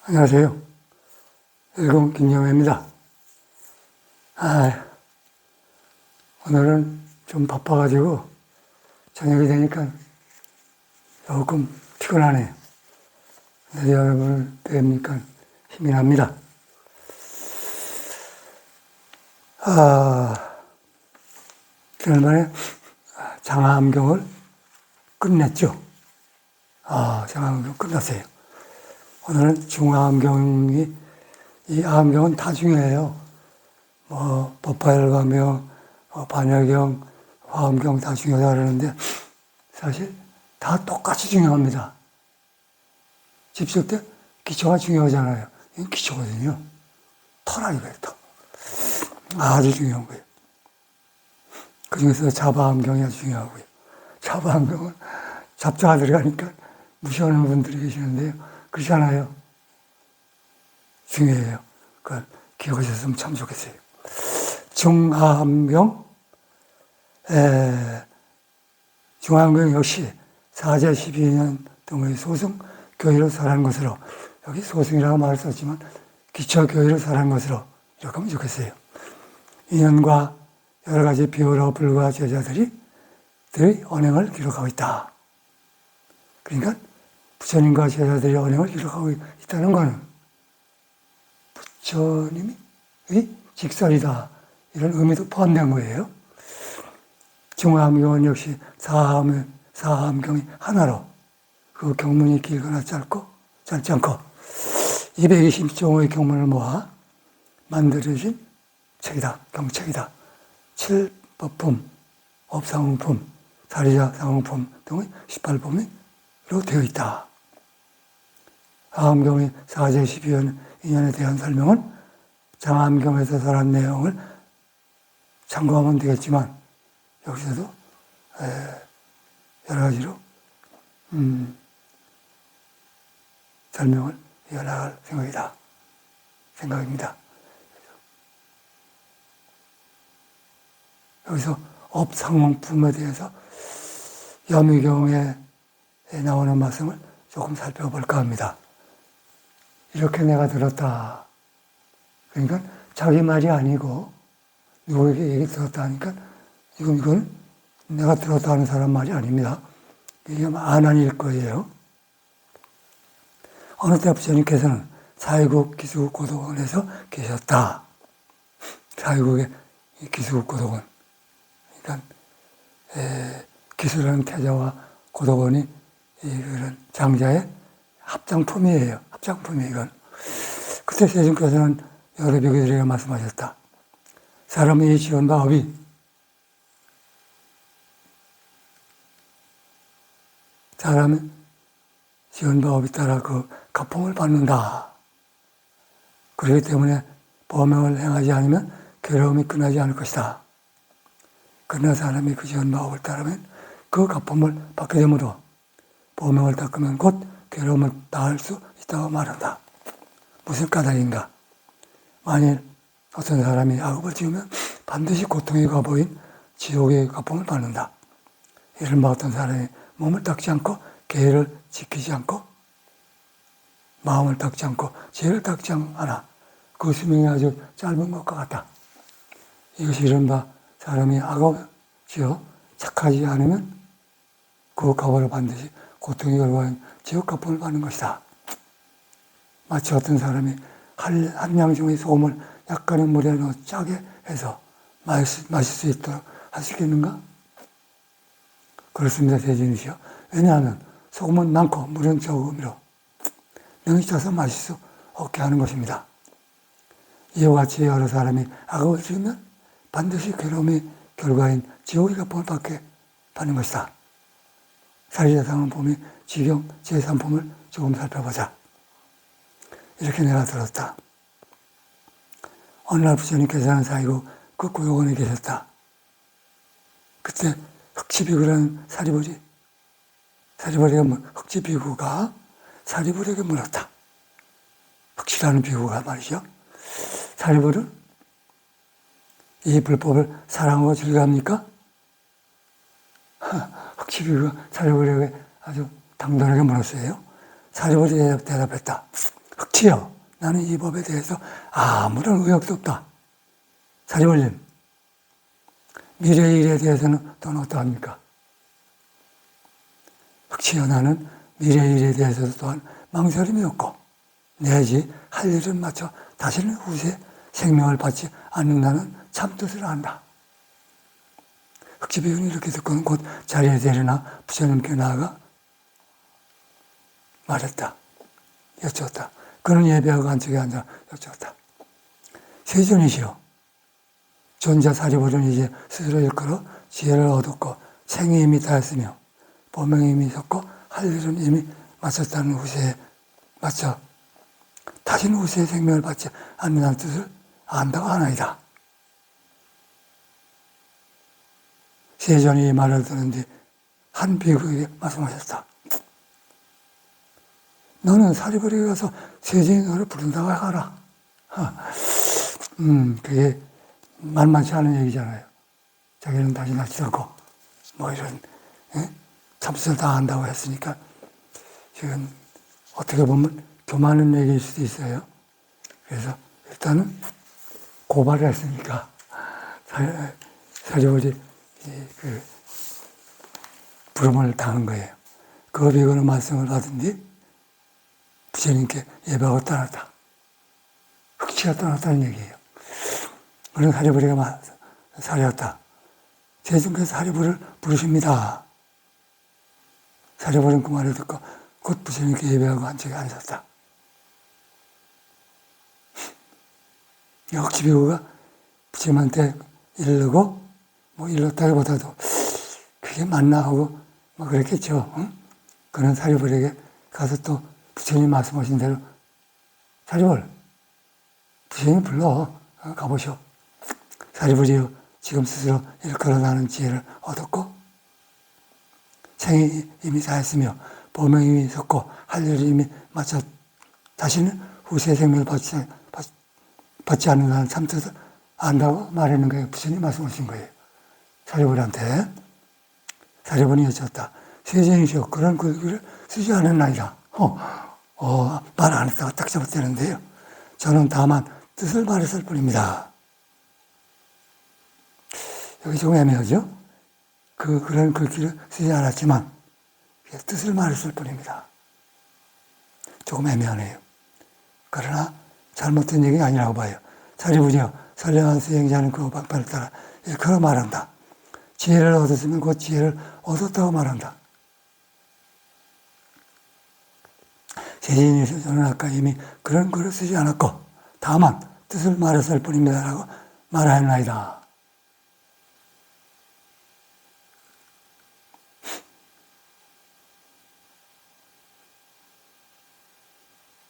안녕하세요. 일공 김영애입니다. 오늘은 좀 바빠가지고 저녁이 되니까 조금 피곤하네요. 근데 여러분을 뵈니까 힘이 납니다. 지난번에 장암경을 끝냈죠. 장암경 끝났어요. 오늘은 중암경이, 이 암경은 다 중요해요. 법화열감경, 반열경, 화엄경 다 중요하다 그러는데 사실 다 똑같이 중요합니다. 집쓸 때 기초가 중요하잖아요. 이건 기초거든요. 터라 이거예요, 터. 아주 중요한 거예요. 그 중에서 자바암경이 아주 중요하고요. 자바암경은 잡자가 들어가니까 무시하는 분들이 계시는데요. 그렇지 않아요. 중요해요. 그걸 기억하셨으면 참 좋겠어요. 중암경, 중암경 역시 사제 12년 동의 소승 교회로 설한 것으로, 여기 소승이라고 말을 썼지만 기초 교회로 설한 것으로 이렇게 하면 좋겠어요. 인연과 여러 가지 비유로 불과 제자들이 언행을 기록하고 있다. 그러니까 부처님과 제자들이 언행을 기록하고 있다는 것은 부처님이 직설이다, 이런 의미도 포함된 거예요. 중암경은 역시 사암경이 하나로, 그 경문이 길거나 짧지 않고 220종의 경문을 모아 만들어진 책이다, 경책이다. 7법품, 업상품품, 사리자 상품품 등의 18품으로 되어 있다. 사암경의 사제 12연 인연에 대한 설명은 장암경에서 설한 내용을 참고하면 되겠지만, 여기서도 여러 가지로 설명을 이어나갈 생각입니다. 여기서 업상품에 대해서 여미경에 나오는 말씀을 조금 살펴볼까 합니다. 이렇게 내가 들었다. 그러니까 자기 말이 아니고 누구에게 얘기 들었다 하니까 이건 내가 들었다 하는 사람 말이 아닙니다. 이게 안한일 거예요. 어느 때 부처님께서는 사회국 기수국 고도원에서 계셨다. 사회국의 기수국 고도원. 그러니까 기수라는 태자와 고도원이 이런 장자의 합장품이에요. 합장품이 이건. 그때 세존께서는 여러 비구들에게 말씀하셨다. 사람이 지은 바 업이 사람은 지은 바 업에 따라 그 가품을 받는다. 그렇기 때문에 범행을 행하지 않으면 괴로움이 끝나지 않을 것이다. 그러나 사람이 그 지은 바 업을 따르면 그 가품을 받게 되므로 범행을 닦으면 곧 괴로움을 다할 수 있다고 말한다. 무슨 까닭인가? 만일 어떤 사람이 악업을 지으면 반드시 고통의 가보인 지옥의 가품을 받는다. 이른바 어떤 사람이 몸을 닦지 않고 계를 지키지 않고 마음을 닦지 않고 죄를 닦지 않아 그 수명이 아주 짧은 것과 같다. 이것이 이른바 사람이 악업을 지어 착하지 않으면 그 가보를 반드시 고통의 결과인 지옥 가품을 받는 것이다. 마치 어떤 사람이 한 양중의 소금을 약간의 물에 넣어 짜게 해서 마실 수 있도록 할 수 있겠는가? 그렇습니다, 대진이시여. 왜냐하면 소금은 많고 물은 적음으로 능히 짜서 마실 수 없게 하는 것입니다. 이와 같이 여러 사람이 악업을 지으면 반드시 괴로움의 결과인 지옥의 가품을 받는 것이다. 사리자 상품이 지경 제3품을 조금 살펴보자. 이렇게 내가 들었다. 어느 날 부처님께서는 사이고 그 고요원에 계셨다. 그때 흑치비구라는 흑치비구가 사리불에게 물었다. 흑치라는 비구가 말이죠. 사리불은 이 불법을 사랑하고 즐겨합니까? 흑치비구가 사리불에게 아주 당돌하게 물었어요. 사리불이 대답했다. 흑치여 나는 이 법에 대해서 아무런 의혹도 없다. 사리불님, 미래의 일에 대해서는 또는 어떠합니까? 흑치여 나는 미래의 일에 대해서도 또한 망설임이 없고 내지 할 일을 마쳐 다시는 후세에 생명을 받지 않는다는 참뜻을 안다. 흑치비운이 이렇게 듣고는 곧 자리에 내려나 부처님께 나아가 말했다. 여쭈었다. 그는 예배하고 안쪽에 앉아 여쭈었다. 세존이시여, 존자 사리불은 이제 스스로 일컬어 지혜를 얻었고 생이 이미 다했으며 보명이 이미 섰고 할 일은 이미 마쳤다는 후세에 마쳐 다시는 후세의 생명을 받지 않는다는 뜻을 안다고 하나이다. 세존이 이 말을 듣는 뒤 한 비구에게 말씀하셨다. 너는 사리불에게 가서 세존이 너를 부른다고 해가라. 그게 만만치 않은 얘기잖아요. 자기는 다시 낫지 않고 뭐 이런 참선을 다 한다고 했으니까 지금 어떻게 보면 교만한 얘기일 수도 있어요. 그래서 일단은 고발을 했으니까 사리불이 부름을 당한 거예요. 그 비구는 말씀을 받은 뒤 부처님께 예배하고 떠났다. 흑치가 떠났다는 얘기예요. 그런 사리불이가 사리였다. 세존께서 사리불을 부르십니다. 사리불은 그 말을 듣고 곧 부처님께 예배하고 한쪽에 앉았다. 흑치비구가 부처님한테 이르고 뭐 일렀다기보다도 그게 맞나 하고 뭐 그랬겠죠. 응? 그런 사리불에게 가서 또 부처님 말씀하신 대로 사리불, 부처님 불러 가보시오. 사리불이여, 지금 스스로 일컬어 나는 지혜를 얻었고 생이 이미 다했으며 보명이 이미 섰고 할 일을 이미 마쳐 다시는 후세의 생명을 받지 않는다는 참뜻을 안다고 말하는 거예요. 부처님 말씀하신 거예요. 사리불한테. 사리불이 여쭈었다. 세존이시여, 그런 글귀를 쓰지 않았나이다. 말 안 했다가 딱 잡아떼는데요. 저는 다만 뜻을 말했을 뿐입니다. 여기 조금 애매하죠? 그런 글귀를 쓰지 않았지만 뜻을 말했을 뿐입니다. 조금 애매하네요. 그러나 잘못된 얘기가 아니라고 봐요. 사리불이여, 선량한 수행자는 그 방편을 따라 일컬어 말한다. 지혜를 얻었으면 그 지혜를 얻었다고 말한다. 세진이 저는 아까 이미 그런 글을 쓰지 않았고 다만 뜻을 말했을 뿐입니다라고 말하였나이다.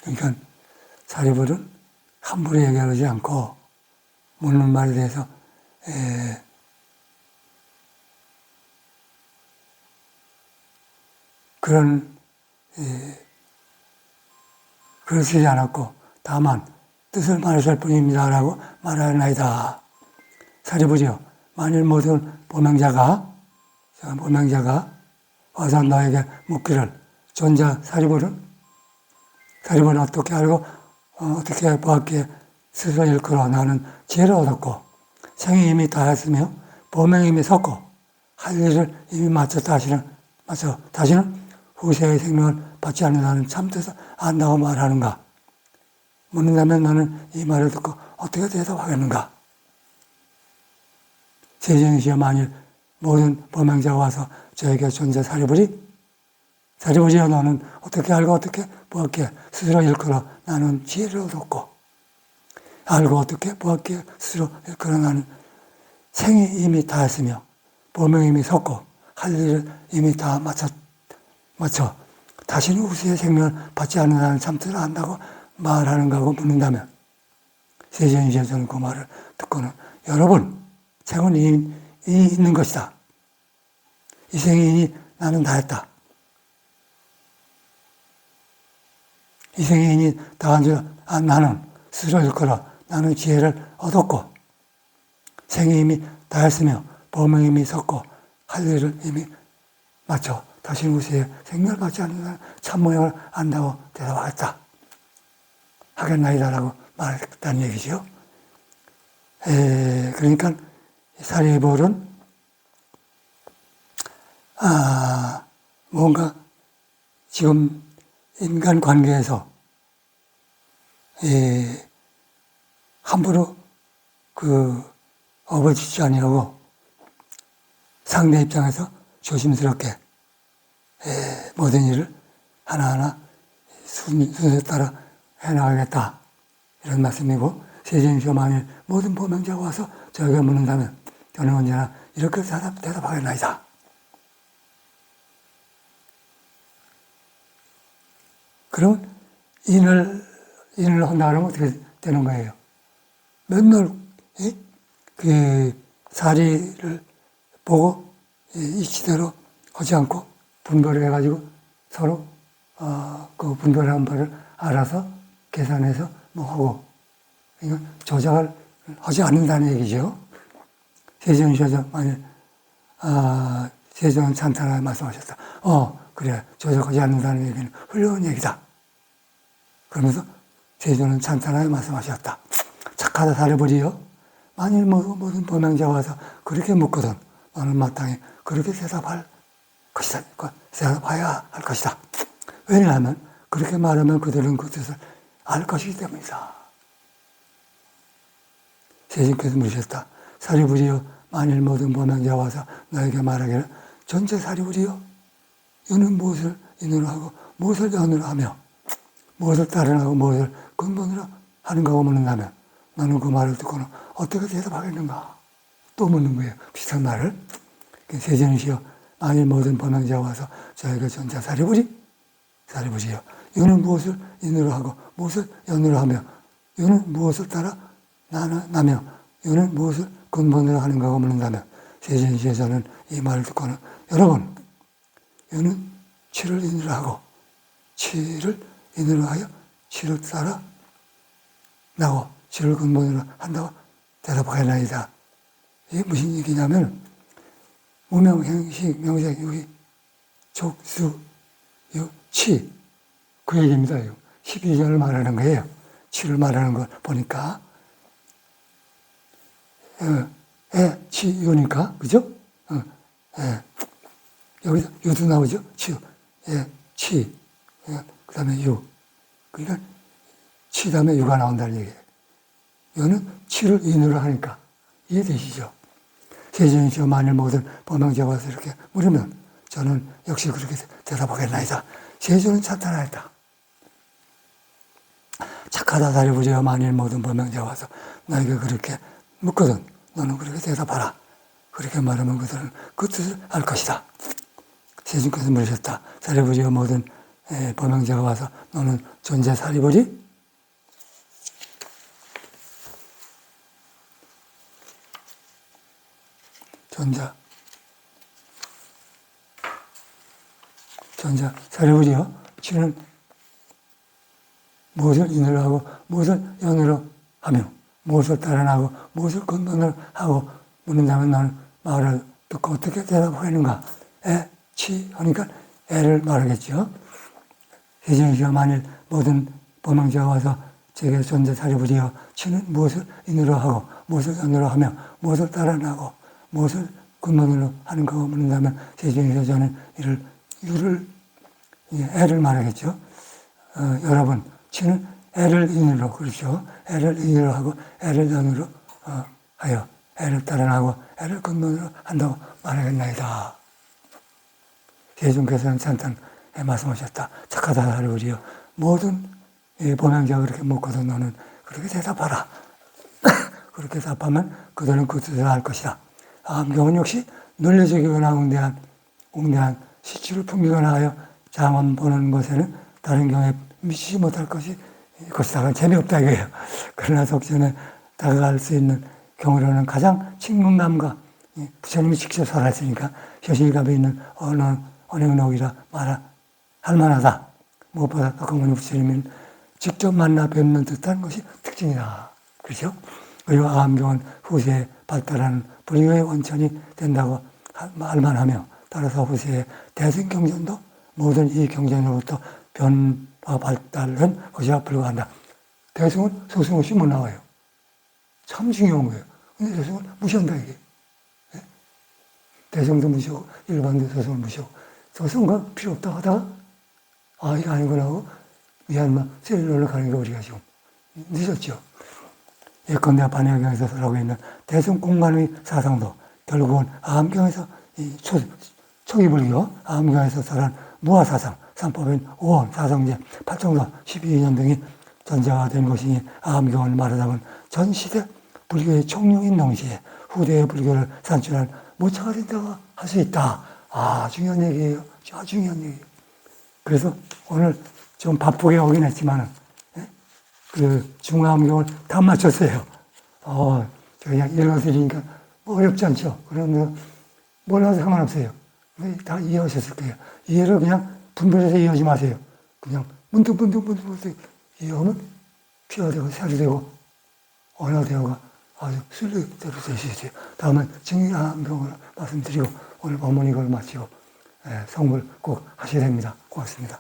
그러니까 사리불은 함부로 얘기하지 않고 묻는 말에 대해서 그런 글을 쓰지 않았고 다만 뜻을 말했을 뿐입니다라고 말하였나이다. 사리불이여, 만일 모든 보명자가 와서 너에게 묻기를 존자 사리불은 어떻게 알고 어떻게 보았기에 스스로 일컬어 나는 지혜를 얻었고 생이 이미 다했으며 보명이 이미 섰고 할 일을 이미 마쳐 다시는 후세의 생명을 받지 않는다는 참뜻을 안다고 말하는가? 묻는다면 너는 이 말을 듣고 어떻게 대답하겠는가? 세존이시여, 만일 모든 범행자가 와서 저에게 존재 사리불이여, 너는 어떻게 알고 어떻게 보았기에 스스로 일컬어 나는 지혜를 얻었고 알고 어떻게 보았기에 스스로 일컬어 나는 생이 이미 다했으며 보명이 이미 섰고 할 일을 이미 다 마쳐 다시는 후세의 생명을 받지 않는다는 참뜻을 안다고 말하는가 하고 묻는다면 세존이시여, 저는 그 말을 듣고는 여러분, 생은 이미 있는 것이다. 이 생이 나는 다 했다. 이 생이 이미 다한 줄 나는 스스로 일컬어 나는 지혜를 얻었고 생이 이미 다했으며 보명이 이미 섰고 할 일을 이미 마쳐 다시 후세에 생명을 받지 않는 참모양을 안다고 대답하였다. 하겠나이다라고 말했다는 얘기죠. 그러니까 사리볼은 뭔가 지금 인간 관계에서 함부로 업어주지 아니하고 상대 입장에서 조심스럽게 모든 일을 하나하나 순서에 따라 해나가겠다 이런 말씀이고, 세존이시여 만일 모든 보명자가 와서 저에게 묻는다면 저는 언제나 이렇게 대답하겠나이다. 그러면 인을 한다 그러면 어떻게 되는 거예요? 맨날 사리를 보고 이치대로 하지 않고 분별을 해가지고 서로 그 분별한 바를 알아서 계산해서 하고, 이건 조작을 하지 않는다는 얘기죠. 세존이시여 만일 세존은 찬탄하게 말씀하셨다. 그래, 조작하지 않는다는 얘기는 훌륭한 얘기다. 그러면서 세존은 찬탄하게 말씀하셨다. 착하다 사리불이여, 만일 모든 범행자가 와서 그렇게 묻거든 너는 마땅히 그렇게 대답할 것이다. 대답해야 할 것이다. 왜냐하면 그렇게 말하면 그들은 그 뜻을 알 것이기 때문이다. 세존께서 물으셨다. 사리불이여, 만일 모든 범행자가 와서 너에게 말하기를 전체 사리불이여, 이는 무엇을 인으로 하고 무엇을 연으로 하며 무엇을 따르나고 무엇을 근본으로 하는가고 묻는다면 너는 그 말을 듣고는 어떻게 대답하겠는가? 또 묻는 거예요. 비슷한 말을. 세존이시여, 만일 모든 범행자가 와서 저에게 전체 사리불이여, 이는 무엇을 인으로 하고 무엇을 연으로 하며 이는 무엇을 따라 나며 이는 무엇을 근본으로 하는가고 묻는다면 세존이시여, 저는 이 말을 듣고는 여러분, 이는 치를 인으로 하고 치를 인으로 하여 치를 따라 나고 치를 근본으로 한다고 대답하겠나이다. 이게 무슨 얘기냐면 무명, 행식, 명색, 유희, 족수, 치, 그 얘기입니다. 12절을 말하는 거예요. 치를 말하는 걸 보니까 치, 유니까, 그죠? 여기서 유도 나오죠? 치, 치, 그 다음에 유. 그러니까 치 다음에 유가 나온다는 얘기예요. 이거는 치를 인으로 하니까 이해되시죠? 세존이시여, 만일 모든 범행자가 와서 이렇게 물으면 저는 역시 그렇게 대답하겠나이다. 세존은 찬탄하였다. 착하다 사리불이여, 만일 모든 범행자가 와서 너에게 그렇게 묻거든 너는 그렇게 대답하라. 그렇게 말하면 그들은 그 뜻을 알 것이다. 세존께서 물으셨다. 사리불이여, 모든 범행자가 와서 너는 존재 사리불이? 존재 사리불이여, 치는 무엇을 인으로 하고 무엇을 연으로 하며 무엇을 따라나고 무엇을 근본으로 하고 묻는다면 너는 말을 듣고 어떻게 대답하겠는가? 치 하니까 애를 말하겠죠. 세존이시여, 만일 모든 범행자가 와서 제게 존재 사리불이여, 치는 무엇을 인으로 하고 무엇을 연으로 하며 무엇을 따라나고 무엇을 근본으로 하는 거 묻는다면 세존이시여, 저는 애를 말하겠죠. 여러분, 치는 애를 인으로, 그렇죠. 애를 인으로 하고 애를 연으로 하여 애를 따라나고 애를 근본으로 한다고 말하겠나이다. 세존께서는 찬탄에 말씀하셨다. 착하다 사리불이여, 모든 범행자가 그렇게 묻거든 너는 그렇게 대답하라. 그렇게 대답하면 그들은 그 뜻을 알 것이다. 암경은 역시 논리적이거나 웅대한 시치를 풍기거나 하여 자만 보는 것에는 다른 경우에 미치지 못할 것이다. 재미없다 이거예요. 그러나 속전에 다가갈 수 있는 경우로는 가장 친근감과 부처님이 직접 살아있으니까 현실감이 있는 언행록이라 할 만하다. 무엇보다 덕광문의 부처님은 직접 만나 뵙는 듯한 것이 특징이다. 그렇죠? 그리고 아함경은 후세에 발달하는 불교의 원천이 된다고 할 만하며, 따라서 후세의 대승경전도 모든 이 경전으로부터 변화 발달한 것이라 불과한다. 대승은 소승 없이 못 나와요. 참 중요한 거예요. 근데 대승을 무시한다, 이게. 예? 대승도 무시하고, 일반도 소승을 무시하고, 소승과 필요 없다 하다가, 아, 이거 아니구나 하고, 미얀마 셀룰러로 가는 게 우리가 지금 늦었죠. 예컨대 반야경에서 설하고 있는 대승 공간의 사상도 결국은 아함경에서 초기불교 아함경에서 설한 무아사상, 삼법인 5원, 사성제, 팔정도 12년 등이 전제화된 것이니 아함경을 말하자면 전 시대 불교의 총룡인 동시에 후대의 불교를 산출한 모처가 된다고 할 수 있다. 아, 중요한 얘기예요. 아주 중요한 얘기예요. 그래서 오늘 좀 바쁘게 오긴 했지만은, 그 중화암경을 다 맞췄어요. 그냥 읽어드리니까 뭐 어렵지 않죠. 그러면 몰라도 상관없어요. 다 이해하셨을 거예요. 이해를 그냥 분별해서 이해하지 마세요. 그냥 문득 이해하면 피가 되고 살이 되고 언어대화가 아주 순리대로 될 수 있어요. 다음은 중화암경을 말씀드리고 오늘 법문 이걸 마치고 성불 꼭 하셔야 됩니다. 고맙습니다.